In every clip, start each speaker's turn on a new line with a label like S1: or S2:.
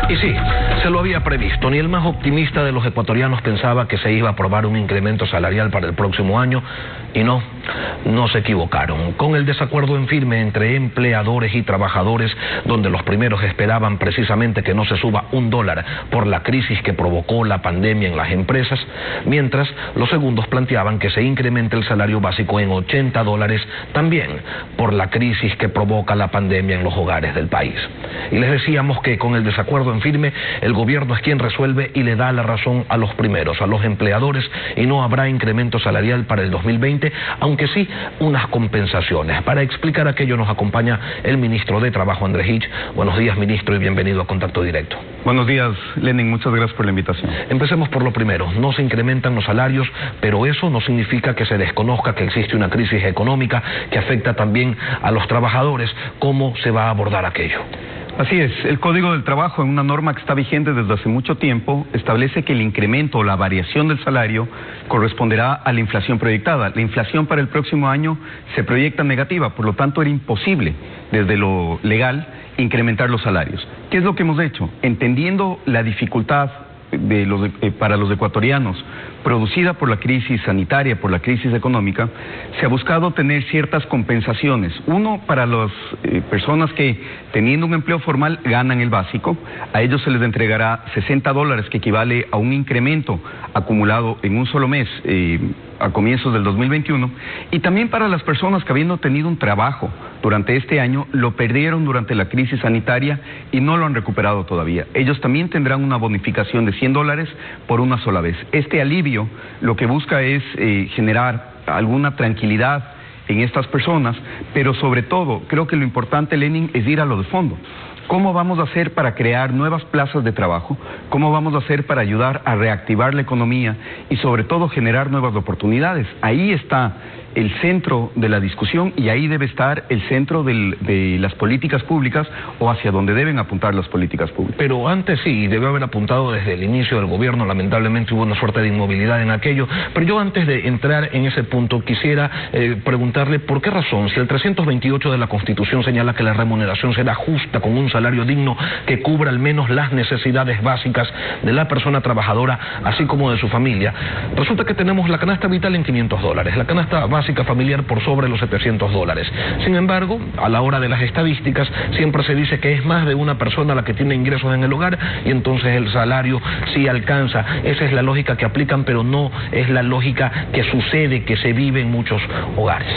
S1: Y sí, se lo había previsto. Ni el más optimista de los ecuatorianos pensaba que se iba a aprobar un incremento salarial para el próximo año, y no se equivocaron. Con el desacuerdo en firme entre empleadores y trabajadores, donde los primeros esperaban precisamente que no se suba $1 por la crisis que provocó la pandemia en las empresas, mientras los segundos planteaban que se incremente el salario básico en $80 también por la crisis que provoca la pandemia en los hogares del país. Y les decíamos que con el desacuerdo en firme, el gobierno es quien resuelve y le da la razón a los primeros, a los empleadores, y no habrá incremento salarial para el 2020, aunque sí unas compensaciones. Para explicar aquello nos acompaña el ministro de Trabajo, Andrés Hitch. Buenos días, ministro, y bienvenido a Contacto Directo.
S2: Buenos días, Lenin, muchas gracias por la invitación.
S1: Empecemos por lo primero. No se incrementan los salarios, pero eso no significa que se desconozca que existe una crisis económica que afecta también a los trabajadores. ¿Cómo se va a abordar aquello?
S2: Así es, el Código del Trabajo, en una norma que está vigente desde hace mucho tiempo, establece que el incremento o la variación del salario corresponderá a la inflación proyectada. La inflación para el próximo año se proyecta negativa, por lo tanto era imposible, desde lo legal, incrementar los salarios. ¿Qué es lo que hemos hecho? Entendiendo la dificultad para los ecuatorianos producida por la crisis sanitaria, por la crisis económica, se ha buscado tener ciertas compensaciones. Uno, para las personas que, teniendo un empleo formal, ganan el básico, a ellos se les entregará $60, que equivale a un incremento acumulado en un solo mes a comienzos del 2021, y también para las personas que, habiendo tenido un trabajo durante este año, lo perdieron durante la crisis sanitaria y no lo han recuperado todavía. Ellos también tendrán una bonificación de $100 por una sola vez. Este alivio lo que busca es generar alguna tranquilidad en estas personas, pero sobre todo, creo que lo importante, Lenin, es ir a lo de fondo. ¿Cómo vamos a hacer para crear nuevas plazas de trabajo? ¿Cómo vamos a hacer para ayudar a reactivar la economía y sobre todo generar nuevas oportunidades? Ahí está el centro de la discusión y ahí debe estar el centro de las políticas públicas, o hacia donde deben apuntar las políticas públicas.
S1: Pero antes sí, debe haber apuntado desde el inicio del gobierno. Lamentablemente hubo una suerte de inmovilidad en aquello, pero yo, antes de entrar en ese punto, quisiera preguntarle por qué razón, si el 328 de la Constitución señala que la remuneración será justa, con un salario digno que cubra al menos las necesidades básicas de la persona trabajadora, así como de su familia, resulta que tenemos la canasta vital en $500, la canasta básica familiar por sobre los $700. Sin embargo, a la hora de las estadísticas, siempre se dice que es más de una persona la que tiene ingresos en el hogar, y entonces el salario sí alcanza. Esa es la lógica que aplican, pero no es la lógica que sucede, que se vive en muchos hogares.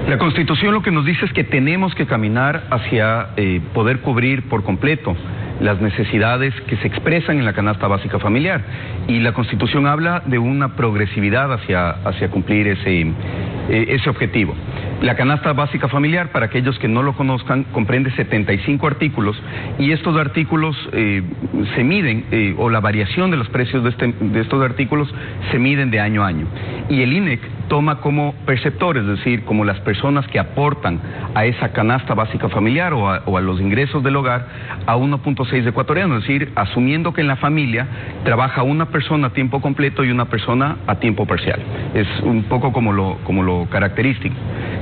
S2: La Constitución lo que nos dice es que tenemos que caminar hacia poder cubrir por completo las necesidades que se expresan en la canasta básica familiar, y la Constitución habla de una progresividad hacia cumplir ese objetivo. La canasta básica familiar, para aquellos que no lo conozcan, comprende 75 artículos, y estos artículos se miden, o la variación de los precios de estos artículos se miden de año a año. Y el INEC toma como perceptores, es decir, como las personas que aportan a esa canasta básica familiar o a los ingresos del hogar, a 1.6 ecuatorianos, es decir, asumiendo que en la familia trabaja una persona a tiempo completo y una persona a tiempo parcial. Es un poco como lo característico.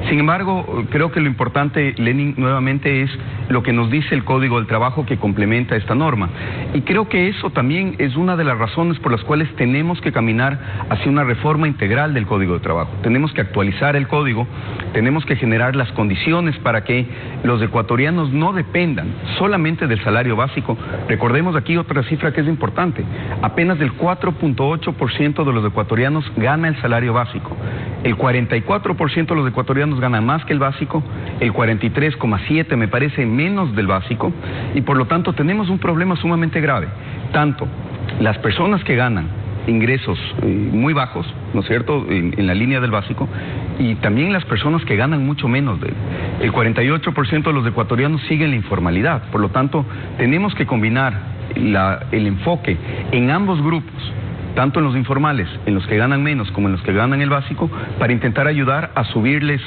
S2: Sin embargo, creo que lo importante, Lenin, nuevamente es lo que nos dice el Código del Trabajo, que complementa esta norma. Y creo que eso también es una de las razones por las cuales tenemos que caminar hacia una reforma integral del Código de Trabajo. Tenemos que actualizar el Código, tenemos que generar las condiciones para que los ecuatorianos no dependan solamente del salario básico. Recordemos aquí otra cifra que es importante. Apenas del 4.8% de los ecuatorianos gana el salario básico. El 44% de los ecuatorianos ganan más que el básico, el 43,7% me parece menos del básico, y por lo tanto tenemos un problema sumamente grave. Tanto las personas que ganan ingresos muy bajos, ¿no es cierto?, en la línea del básico, y también las personas que ganan mucho menos de él. El 48% de los ecuatorianos siguen la informalidad. Por lo tanto, tenemos que combinar el enfoque en ambos grupos, tanto en los informales, en los que ganan menos como en los que ganan el básico, para intentar ayudar a subirles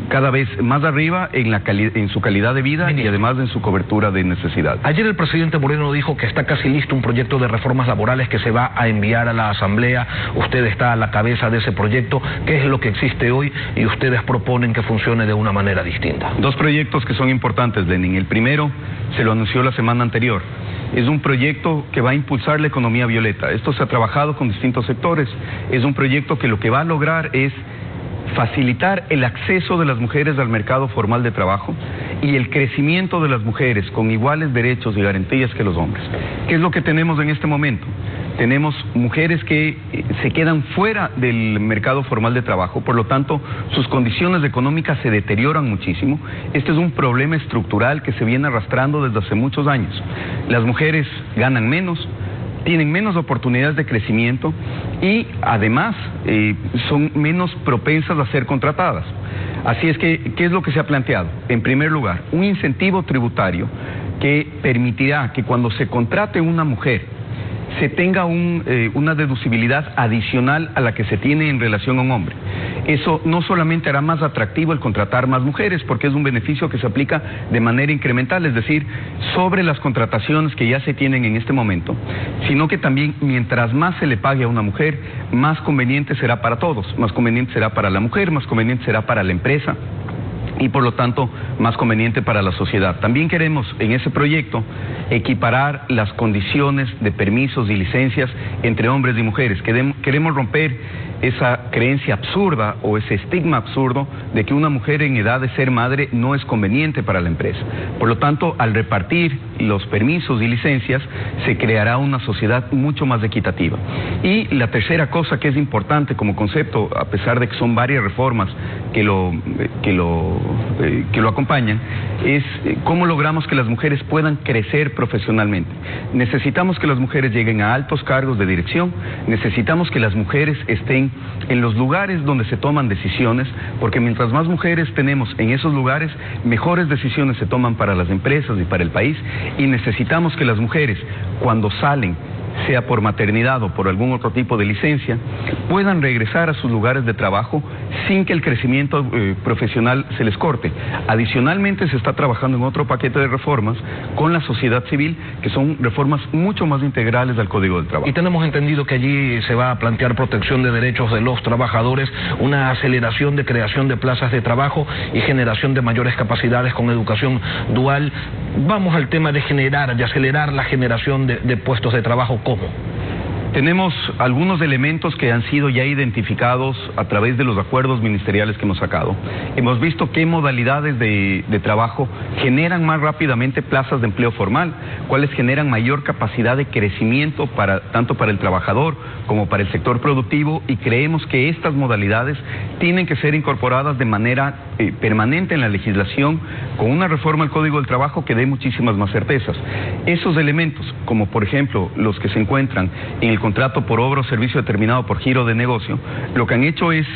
S2: cada vez más arriba en su calidad de vida y además en su cobertura de necesidades.
S1: Ayer el presidente Moreno dijo que está casi listo un proyecto de reformas laborales que se va a enviar a la Asamblea. Usted está a la cabeza de ese proyecto. ¿Qué es lo que existe hoy y ustedes proponen que funcione de una manera distinta?
S2: Dos proyectos que son importantes, Lenin. El primero se lo anunció la semana anterior. Es un proyecto que va a impulsar la economía violeta. Esto se ha trabajado con distintos sectores. Es un proyecto que lo que va a lograr es facilitar el acceso de las mujeres al mercado formal de trabajo y el crecimiento de las mujeres con iguales derechos y garantías que los hombres. ¿Qué es lo que tenemos en este momento? Tenemos mujeres que se quedan fuera del mercado formal de trabajo, por lo tanto, sus condiciones económicas se deterioran muchísimo. Este es un problema estructural que se viene arrastrando desde hace muchos años. Las mujeres ganan menos, tienen menos oportunidades de crecimiento y además son menos propensas a ser contratadas. Así es que, ¿qué es lo que se ha planteado? En primer lugar, un incentivo tributario que permitirá que cuando se contrate una mujer se tenga una deducibilidad adicional a la que se tiene en relación a un hombre. Eso no solamente hará más atractivo el contratar más mujeres, porque es un beneficio que se aplica de manera incremental, es decir, sobre las contrataciones que ya se tienen en este momento, sino que también mientras más se le pague a una mujer, más conveniente será para todos, más conveniente será para la mujer, más conveniente será para la empresa y por lo tanto más conveniente para la sociedad. También queremos en ese proyecto equiparar las condiciones de permisos y licencias entre hombres y mujeres. Queremos romper esa creencia absurda o ese estigma absurdo de que una mujer en edad de ser madre no es conveniente para la empresa. Por lo tanto, al repartir los permisos y licencias, se creará una sociedad mucho más equitativa. Y la tercera cosa que es importante como concepto, a pesar de que son varias reformas que lo acompañan, es cómo logramos que las mujeres puedan crecer profesionalmente. Necesitamos que las mujeres lleguen a altos cargos de dirección, necesitamos que las mujeres estén en los lugares donde se toman decisiones, porque mientras más mujeres tenemos en esos lugares, mejores decisiones se toman para las empresas y para el país, y necesitamos que las mujeres, cuando salen, sea por maternidad o por algún otro tipo de licencia, puedan regresar a sus lugares de trabajo sin que el crecimiento profesional se les corte. Adicionalmente, se está trabajando en otro paquete de reformas con la sociedad civil, que son reformas mucho más integrales al Código del Trabajo.
S1: Y tenemos entendido que allí se va a plantear protección de derechos de los trabajadores, una aceleración de creación de plazas de trabajo y generación de mayores capacidades con educación dual. Vamos al tema de generar, de acelerar la generación de puestos de trabajo. ¿Cómo?
S2: Tenemos algunos elementos que han sido ya identificados a través de los acuerdos ministeriales que hemos sacado. Hemos visto qué modalidades de trabajo generan más rápidamente plazas de empleo formal, cuáles generan mayor capacidad de crecimiento tanto para el trabajador como para el sector productivo, y creemos que estas modalidades tienen que ser incorporadas de manera permanente en la legislación con una reforma al Código del Trabajo que dé muchísimas más certezas. Esos elementos, como por ejemplo los que se encuentran en el contrato por obra o servicio determinado por giro de negocio, lo que han hecho es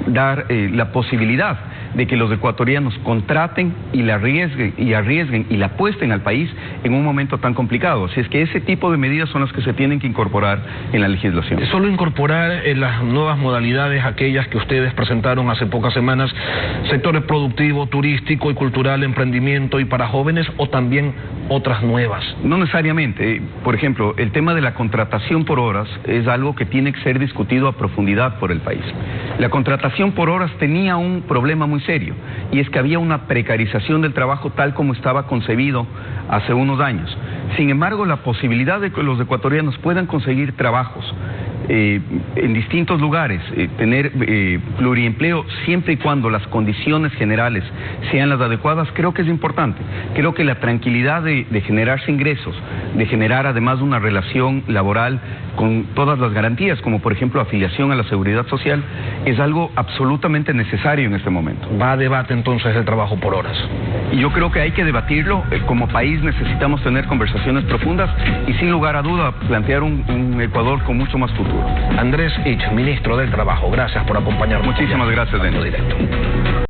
S2: dar la posibilidad de que los ecuatorianos contraten y la arriesguen y la apuesten al país en un momento tan complicado. Así es que ese tipo de medidas son las que se tienen que incorporar en la legislación.
S1: ¿Solo incorporar en las nuevas modalidades aquellas que ustedes presentaron hace pocas semanas, sectores productivo, turístico y cultural, emprendimiento y para jóvenes, o también otras nuevas?
S2: No necesariamente. Por ejemplo, el tema de la contratación por horas es algo que tiene que ser discutido a profundidad por el país. La contratación por horas tenía un problema muy serio, y es que había una precarización del trabajo tal como estaba concebido hace unos años. Sin embargo, la posibilidad de que los ecuatorianos puedan conseguir trabajos en distintos lugares, tener pluriempleo siempre y cuando las condiciones generales sean las adecuadas, creo que es importante. Creo que la tranquilidad de generarse ingresos, de generar además una relación laboral con todas las garantías, como por ejemplo afiliación a la seguridad social, es algo absolutamente necesario en este momento.
S1: ¿Va a debate entonces el trabajo por horas?
S2: Y yo creo que hay que debatirlo. Como país necesitamos tener conversaciones profundas y sin lugar a duda plantear un Ecuador con mucho más futuro.
S1: Andrés Ich, ministro del Trabajo, gracias por acompañarnos.
S2: Muchísimas gracias, Denis.
S1: Directo.